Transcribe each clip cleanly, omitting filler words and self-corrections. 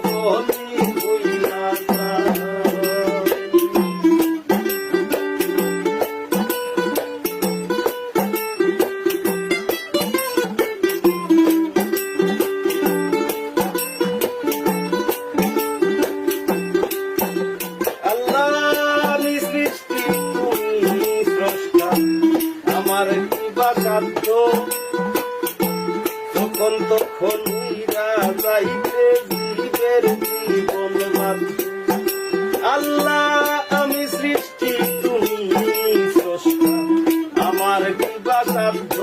বলি হইয়া তখন তখন উইরা যাইতে জীবের জীবন মাত্র। আল্লাহ আমি সৃষ্টি তুমি স্রষ্টা, আমার কিবা সাধ্য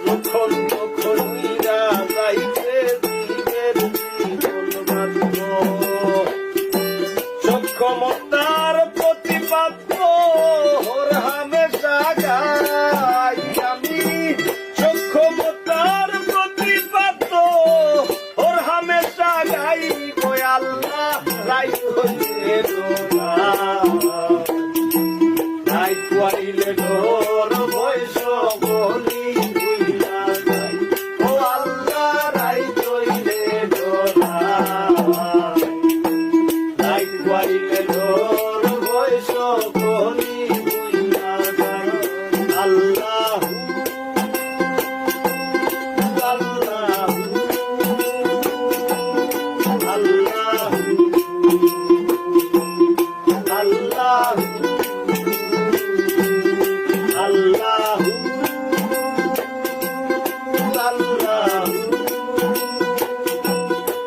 যখন তখন উইরা যাইতে জীবের জীবন মাত্র। সক্ষমতার প্রতিপাদ্য হামেশা গাই আমি, সক্ষমতার প্রতিপাদ্য ওর হামেশা গাই। আল্লাহ রাই হইতে